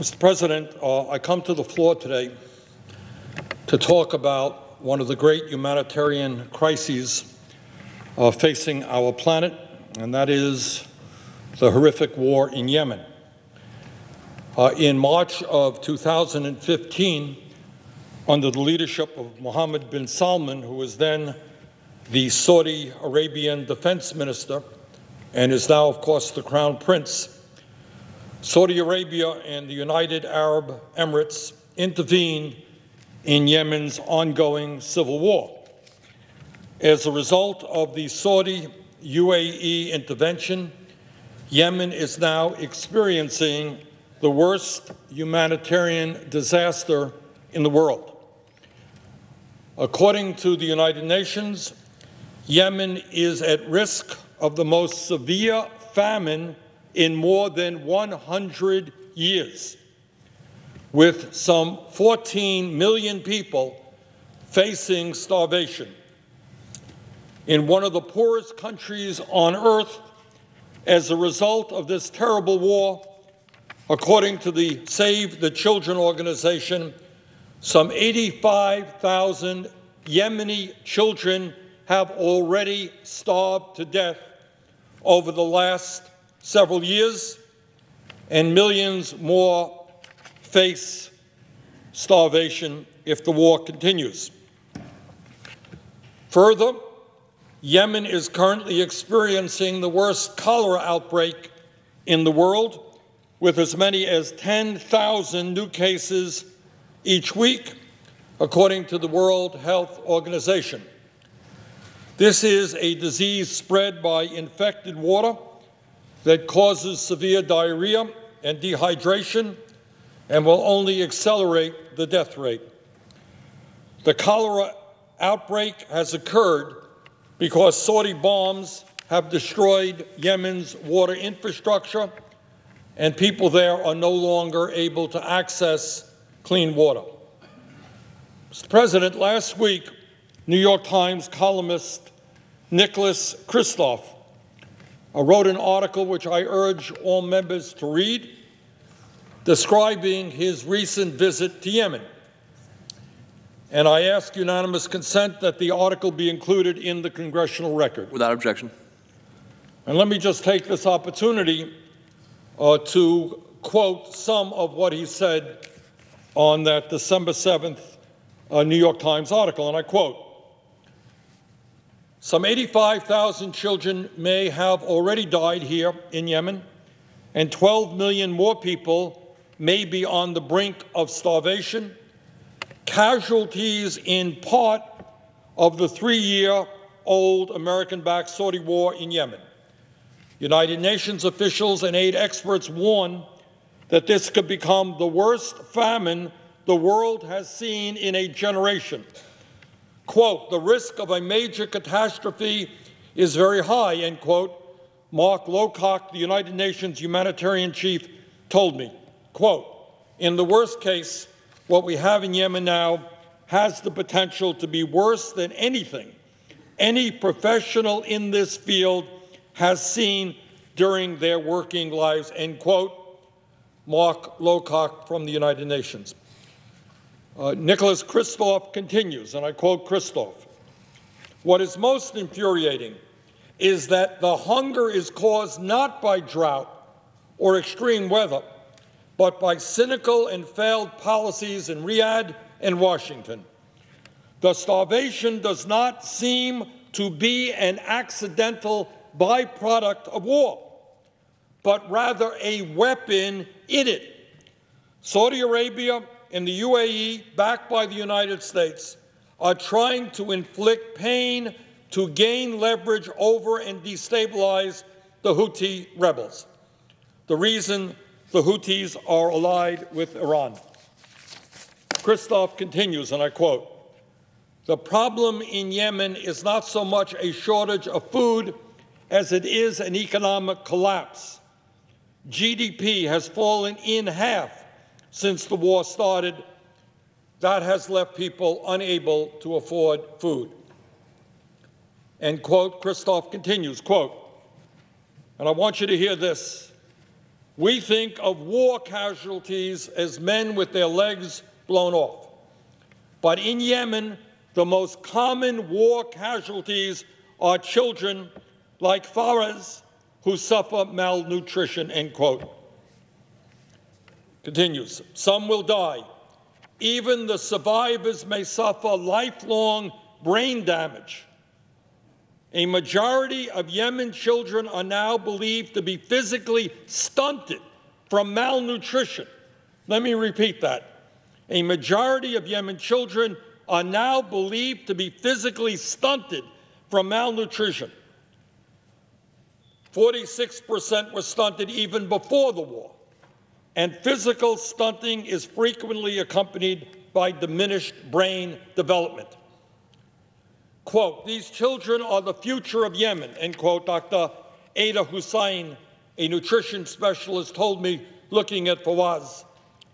Mr. President, I come to the floor today to talk about one of the great humanitarian crises facing our planet, and that is the horrific war in Yemen. In March of 2015, under the leadership of Mohammed bin Salman, who was then the Saudi Arabian defense minister and is now, of course, the Crown Prince, Saudi Arabia and the United Arab Emirates intervened in Yemen's ongoing civil war. As a result of the Saudi-UAE intervention, Yemen is now experiencing the worst humanitarian disaster in the world. According to the United Nations, Yemen is at risk of the most severe famine in more than 100 years, with some 14 million people facing starvation. In one of the poorest countries on earth, as a result of this terrible war, according to the Save the Children organization, some 85,000 Yemeni children have already starved to death over the last several years, and millions more face starvation if the war continues. Further, Yemen is currently experiencing the worst cholera outbreak in the world, with as many as 10,000 new cases each week, according to the World Health Organization. This is a disease spread by infected water that causes severe diarrhea and dehydration and will only accelerate the death rate. The cholera outbreak has occurred because Saudi bombs have destroyed Yemen's water infrastructure, and people there are no longer able to access clean water. Mr. President, last week, New York Times columnist Nicholas Kristof wrote an article which I urge all members to read, describing his recent visit to Yemen. And I ask unanimous consent that the article be included in the congressional record. Without objection. And let me just take this opportunity to quote some of what he said on that December 7th New York Times article, and I quote, "Some 85,000 children may have already died here in Yemen, and 12 million more people may be on the brink of starvation, casualties in part of the 3-year-old American-backed Saudi war in Yemen. United Nations officials and aid experts warn that this could become the worst famine the world has seen in a generation. Quote, the risk of a major catastrophe is very high," end quote, Mark Lowcock, the United Nations humanitarian chief, told me. Quote, "In the worst case, what we have in Yemen now has the potential to be worse than anything any professional in this field has seen during their working lives," end quote, Mark Lowcock from the United Nations. Nicholas Kristof continues, and I quote Kristof, "What is most infuriating is that the hunger is caused not by drought or extreme weather, but by cynical and failed policies in Riyadh and Washington. The starvation does not seem to be an accidental byproduct of war, but rather a weapon in it. Saudi Arabia and the UAE, backed by the United States, are trying to inflict pain to gain leverage over and destabilize the Houthi rebels. The reason the Houthis are allied with Iran." Kristof continues, and I quote, "The problem in Yemen is not so much a shortage of food as it is an economic collapse. GDP has fallen in half since the war started. That has left people unable to afford food." End quote. Kristof continues, quote, and I want you to hear this, We think of war casualties as men with their legs blown off. But in Yemen, the most common war casualties are children like Faraz, who suffer malnutrition, end quote. Continues, some will die. Even the survivors may suffer lifelong brain damage. A majority of Yemen children are now believed to be physically stunted from malnutrition. Let me repeat that. A majority of Yemen children are now believed to be physically stunted from malnutrition. 46% were stunted even before the war. And physical stunting is frequently accompanied by diminished brain development. Quote, these children are the future of Yemen, end quote. Dr. Ada Hussain, a nutrition specialist, told me, looking at Fawaz,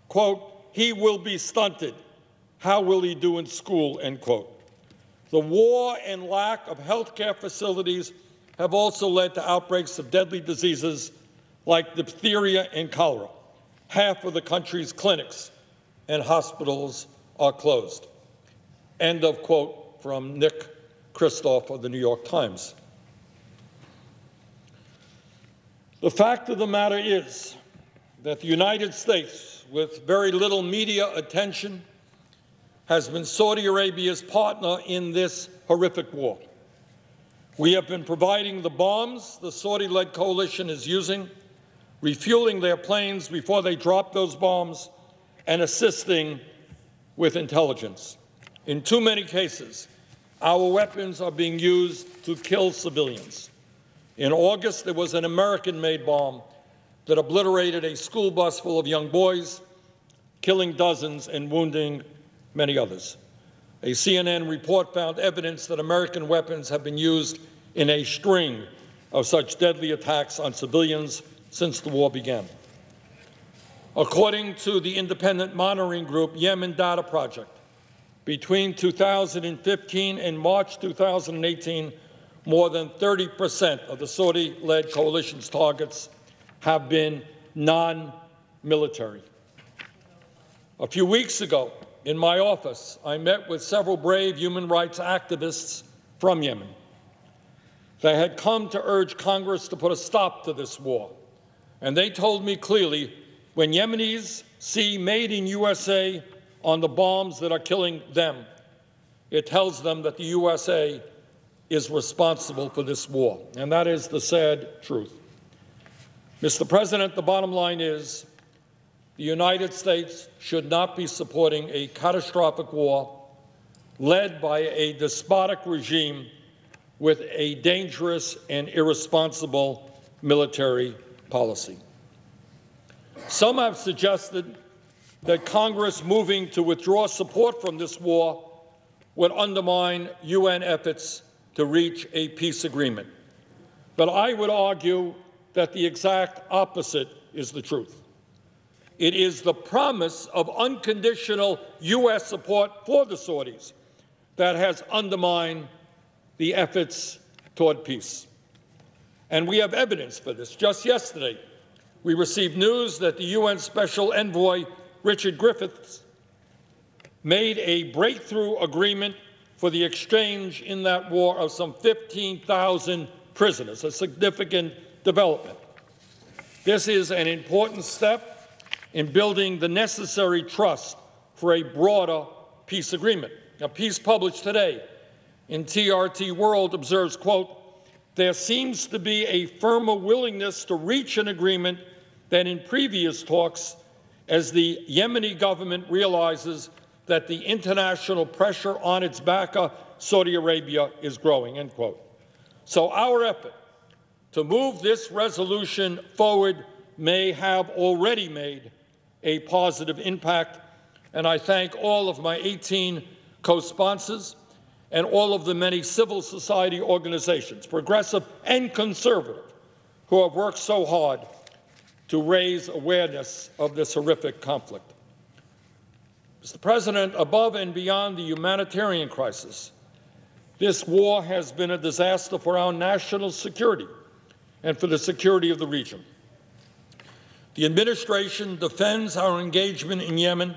quote, he will be stunted. How will he do in school, end quote. The war and lack of healthcare facilities have also led to outbreaks of deadly diseases like diphtheria and cholera. Half of the country's clinics and hospitals are closed. End of quote from Nick Kristof of the New York Times. The fact of the matter is that the United States, with very little media attention, has been Saudi Arabia's partner in this horrific war. We have been providing the bombs the Saudi-led coalition is using, refueling their planes before they drop those bombs, and assisting with intelligence. In too many cases, our weapons are being used to kill civilians. In August, there was an American-made bomb that obliterated a school bus full of young boys, killing dozens and wounding many others. A CNN report found evidence that American weapons have been used in a string of such deadly attacks on civilians since the war began. According to the independent monitoring group Yemen Data Project, between 2015 and March 2018, more than 30% of the Saudi-led coalition's targets have been non-military. A few weeks ago, in my office, I met with several brave human rights activists from Yemen. They had come to urge Congress to put a stop to this war. And they told me clearly, when Yemenis see made in USA on the bombs that are killing them, it tells them that the USA is responsible for this war. And that is the sad truth. Mr. President, the bottom line is the United States should not be supporting a catastrophic war led by a despotic regime with a dangerous and irresponsible military policy. Some have suggested that Congress moving to withdraw support from this war would undermine UN efforts to reach a peace agreement. But I would argue that the exact opposite is the truth. It is the promise of unconditional U.S. support for the Saudis that has undermined the efforts toward peace. And we have evidence for this. Just yesterday, we received news that the UN Special Envoy, Richard Griffiths, made a breakthrough agreement for the exchange in that war of some 15,000 prisoners, a significant development. This is an important step in building the necessary trust for a broader peace agreement. A piece published today in TRT World observes, quote, there seems to be a firmer willingness to reach an agreement than in previous talks as the Yemeni government realizes that the international pressure on its backer, Saudi Arabia, is growing, end quote. So our effort to move this resolution forward may have already made a positive impact, and I thank all of my 18 co-sponsors and all of the many civil society organizations, progressive and conservative, who have worked so hard to raise awareness of this horrific conflict. Mr. President, above and beyond the humanitarian crisis, this war has been a disaster for our national security and for the security of the region. The administration defends our engagement in Yemen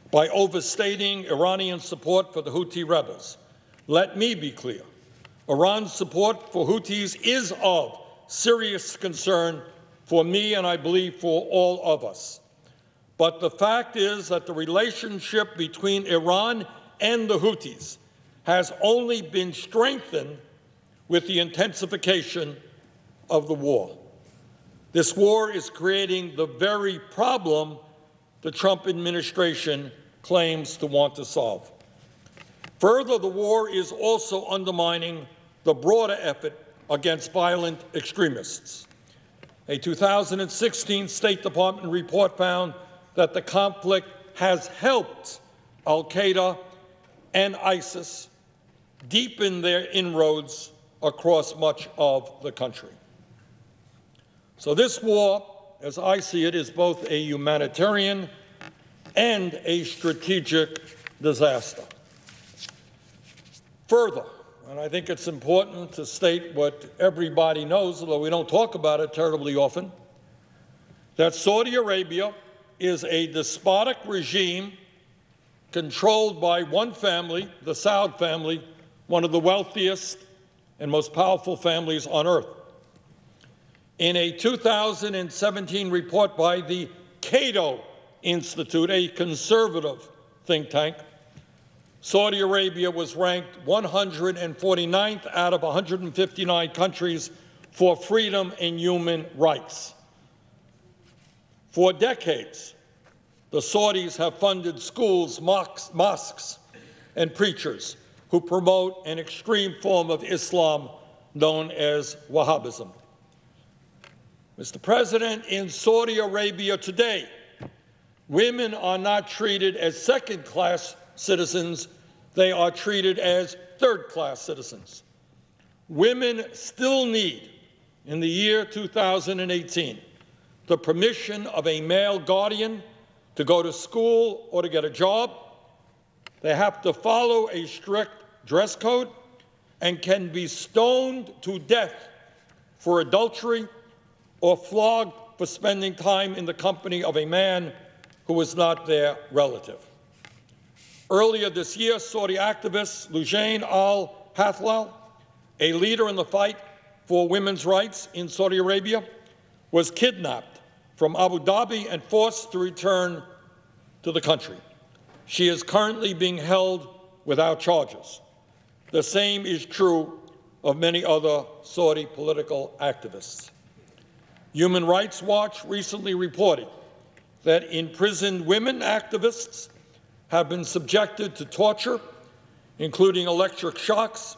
by overstating Iranian support for the Houthi rebels. Let me be clear. Iran's support for Houthis is of serious concern for me and I believe for all of us. But the fact is that the relationship between Iran and the Houthis has only been strengthened with the intensification of the war. This war is creating the very problem the Trump administration claims to want to solve. Further, the war is also undermining the broader effort against violent extremists. A 2016 State Department report found that the conflict has helped al-Qaeda and ISIS deepen their inroads across much of the country. So this war, as I see it, is both a humanitarian and a strategic disaster. Further, and I think it's important to state what everybody knows, although we don't talk about it terribly often, that Saudi Arabia is a despotic regime controlled by one family, the Saud family, one of the wealthiest and most powerful families on earth. In a 2017 report by the Cato Institute, a conservative think tank, Saudi Arabia was ranked 149th out of 159 countries for freedom and human rights. For decades, the Saudis have funded schools, mosques, and preachers who promote an extreme form of Islam known as Wahhabism. Mr. President, in Saudi Arabia today, women are not treated as second-class citizens, they are treated as third-class citizens. Women still need, in the year 2018, the permission of a male guardian to go to school or to get a job. They have to follow a strict dress code and can be stoned to death for adultery or flogged for spending time in the company of a man who is not their relative. Earlier this year, Saudi activist Lujain al-Hathlal, a leader in the fight for women's rights in Saudi Arabia, was kidnapped from Abu Dhabi and forced to return to the country. She is currently being held without charges. The same is true of many other Saudi political activists. Human Rights Watch recently reported that imprisoned women activists have been subjected to torture, including electric shocks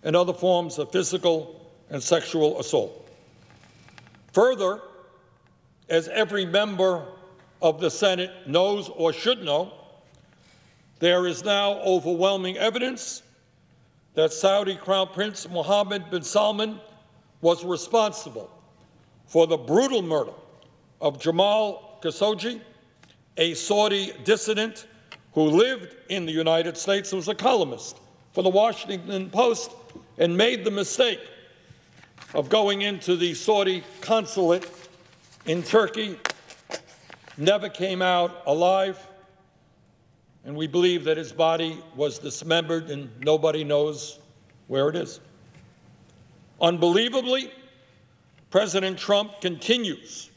and other forms of physical and sexual assault. Further, as every member of the Senate knows or should know, there is now overwhelming evidence that Saudi Crown Prince Mohammed bin Salman was responsible for the brutal murder of Jamal Khashoggi, a Saudi dissident who lived in the United States, who was a columnist for the Washington Post, and made the mistake of going into the Saudi consulate in Turkey, never came out alive, and we believe that his body was dismembered and nobody knows where it is. Unbelievably, President Trump continues,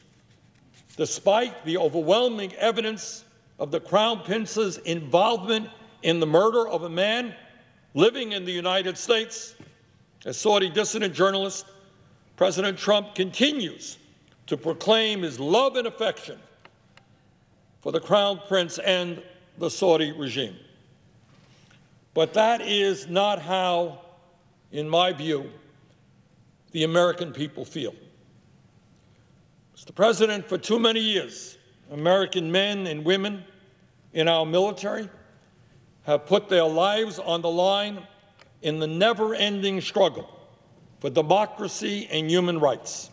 despite the overwhelming evidence of the Crown Prince's involvement in the murder of a man living in the United States, a Saudi dissident journalist, President Trump continues to proclaim his love and affection for the Crown Prince and the Saudi regime. But that is not how, in my view, the American people feel. Mr. President, for too many years, American men and women in our military have put their lives on the line in the never-ending struggle for democracy and human rights.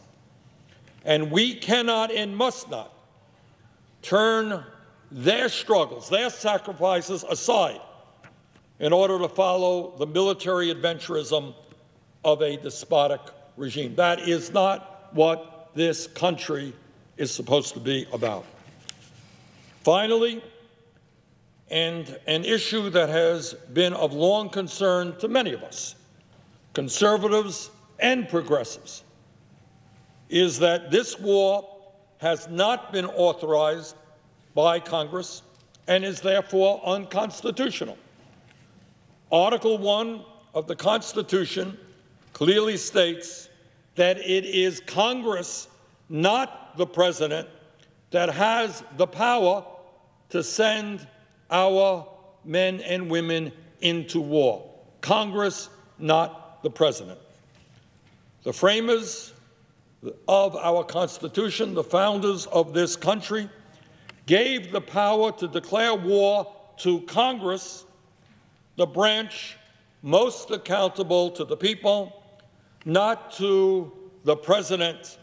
And we cannot and must not turn their struggles, their sacrifices aside in order to follow the military adventurism of a despotic regime. That is not what this country is supposed to be about. Finally, and an issue that has been of long concern to many of us, conservatives and progressives, is that this war has not been authorized by Congress and is therefore unconstitutional. Article 1 of the Constitution clearly states that it is Congress, not the President, that has the power to send our men and women into war. Congress, not the President. The framers of our Constitution, the founders of this country, gave the power to declare war to Congress, the branch most accountable to the people, not to the President,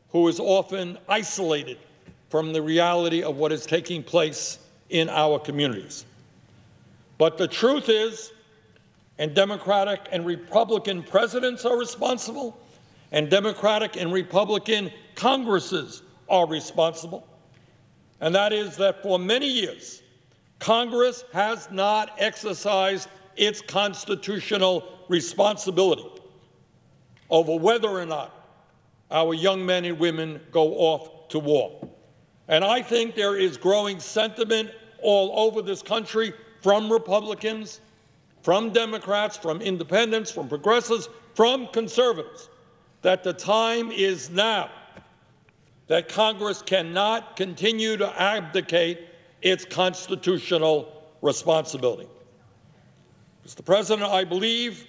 who is often isolated from the reality of what is taking place in our communities. But the truth is, and Democratic and Republican presidents are responsible, and Democratic and Republican Congresses are responsible, and that is that for many years, Congress has not exercised its constitutional responsibility over whether or not our young men and women go off to war. And I think there is growing sentiment all over this country from Republicans, from Democrats, from independents, from progressives, from conservatives, that the time is now, that Congress cannot continue to abdicate its constitutional responsibility. Mr. President, I believe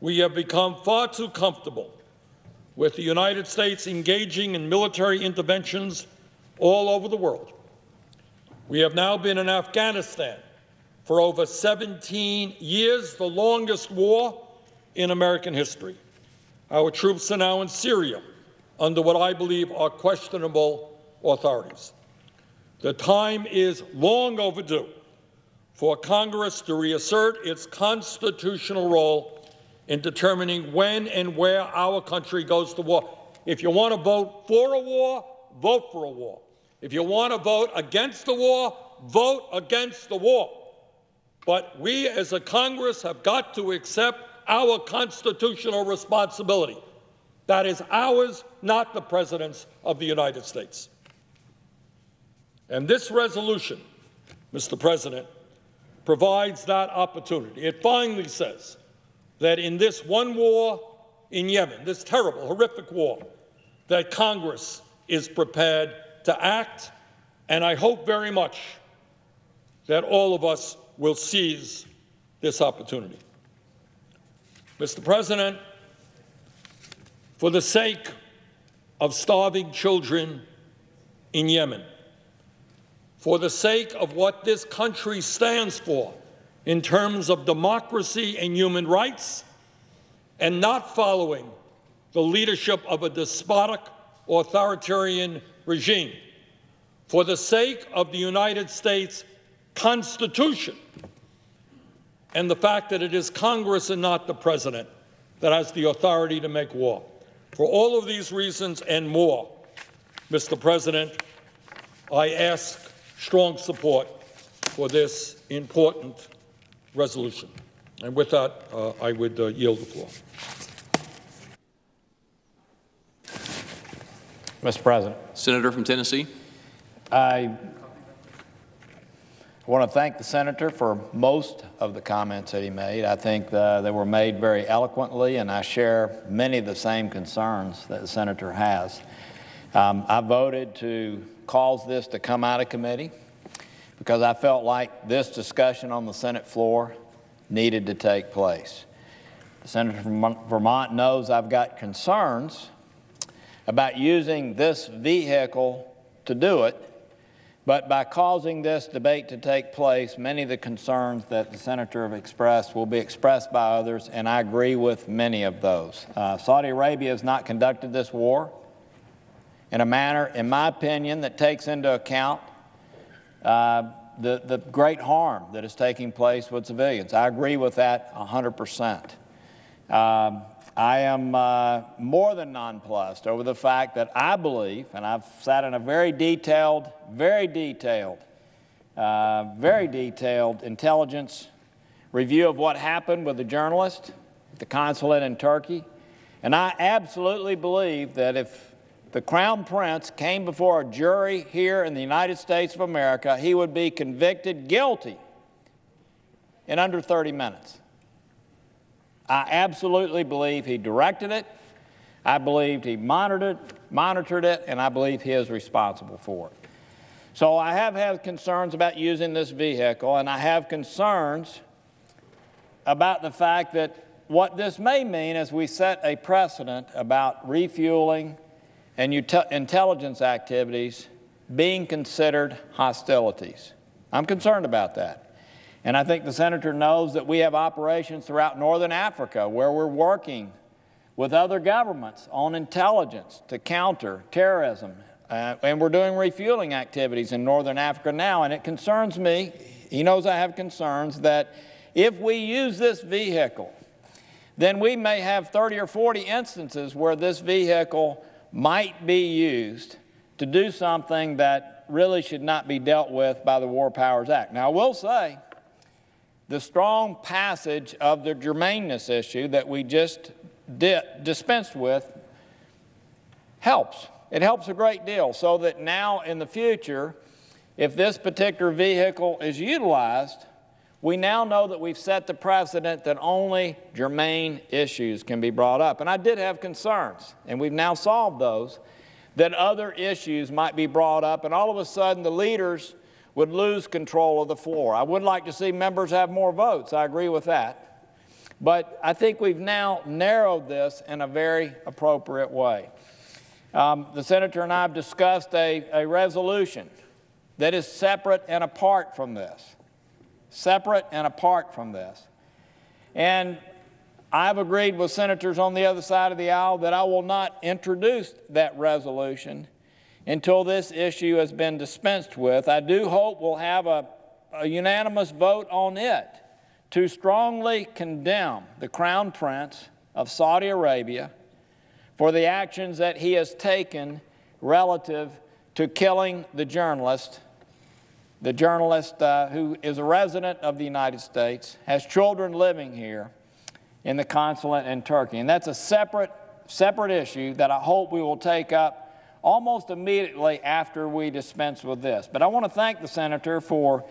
we have become far too comfortable with the United States engaging in military interventions all over the world. We have now been in Afghanistan for over 17 years, the longest war in American history. Our troops are now in Syria under what I believe are questionable authorities. The time is long overdue for Congress to reassert its constitutional role in determining when and where our country goes to war. If you want to vote for a war, vote for a war. If you want to vote against the war, vote against the war. But we as a Congress have got to accept our constitutional responsibility. That is ours, not the President's of the United States. And this resolution, Mr. President, provides that opportunity. It finally says that in this one war in Yemen, this terrible, horrific war, that Congress is prepared to act, and I hope very much that all of us will seize this opportunity. Mr. President, for the sake of starving children in Yemen, for the sake of what this country stands for in terms of democracy and human rights, and not following the leadership of a despotic, authoritarian regime, for the sake of the United States Constitution, and the fact that it is Congress and not the President that has the authority to make war. For all of these reasons and more, Mr. President, I ask strong support for this important resolution. And with that, I would yield the floor. Mr. President. Senator from Tennessee. I want to thank the Senator for most of the comments that he made. I think they were made very eloquently, and I share many of the same concerns that the Senator has. I voted to cause this to come out of committee because I felt like this discussion on the Senate floor needed to take place. The Senator from Vermont knows I've got concerns about using this vehicle to do it, but by causing this debate to take place, many of the concerns that the Senator have expressed will be expressed by others, and I agree with many of those. Saudi Arabia has not conducted this war in a manner, in my opinion, that takes into account the great harm that is taking place with civilians. I agree with that 100%. I am more than nonplussed over the fact that I believe, and I've sat in a very detailed intelligence review of what happened with the journalist at the consulate in Turkey, and I absolutely believe that if the Crown Prince came before a jury here in the United States of America, he would be convicted guilty in under 30 minutes. I absolutely believe he directed it, I believed he monitored it, and I believe he is responsible for it. So I have had concerns about using this vehicle, and I have concerns about the fact that what this may mean as we set a precedent about refueling and intelligence activities being considered hostilities. I'm concerned about that. And I think the Senator knows that we have operations throughout northern Africa where we're working with other governments on intelligence to counter terrorism. And we're doing refueling activities in northern Africa now. And it concerns me, he knows I have concerns, that if we use this vehicle, then we may have 30 or 40 instances where this vehicle might be used to do something that really should not be dealt with by the War Powers Act. Now, I will say, the strong passage of the germaneness issue that we just dispensed with helps. It helps a great deal so that now in the future, if this particular vehicle is utilized, we now know that we've set the precedent that only germane issues can be brought up. And I did have concerns, and we've now solved those, that other issues might be brought up, and all of a sudden the leaders would lose control of the floor. I would like to see members have more votes. I agree with that. But I think we've now narrowed this in a very appropriate way. The Senator and I have discussed a resolution that is separate and apart from this. Separate and apart from this. And I've agreed with senators on the other side of the aisle that I will not introduce that resolution until this issue has been dispensed with. I do hope we'll have a unanimous vote on it to strongly condemn the Crown Prince of Saudi Arabia for the actions that he has taken relative to killing the journalist who is a resident of the United States, has children living here in the consulate in Turkey. And that's a separate issue that I hope we will take up almost immediately after we dispense with this. But I want to thank the Senator for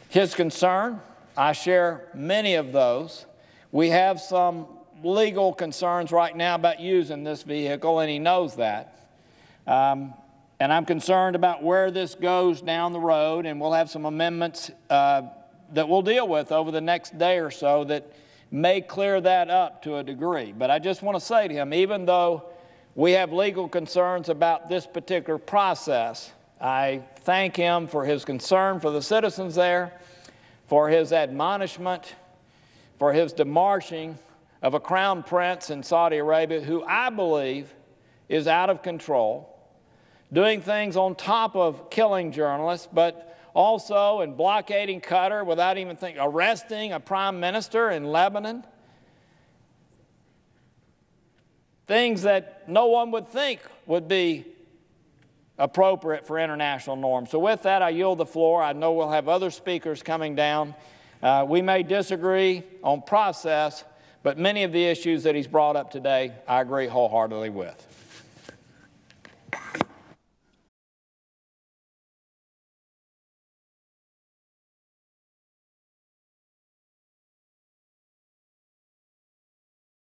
his concern. I share many of those. We have some legal concerns right now about using this vehicle, and he knows that. And I'm concerned about where this goes down the road, and we'll have some amendments that we'll deal with over the next day or so that may clear that up to a degree. But I just want to say to him, even though we have legal concerns about this particular process, I thank him for his concern for the citizens there, for his admonishment, for his demarching of a crown prince in Saudi Arabia who I believe is out of control, doing things on top of killing journalists, but also in blockading Qatar without even thinking, arresting a prime minister in Lebanon. Things that no one would think would be appropriate for international norms. So with that, I yield the floor. I know we'll have other speakers coming down. We may disagree on process, but many of the issues that he's brought up today, I agree wholeheartedly with.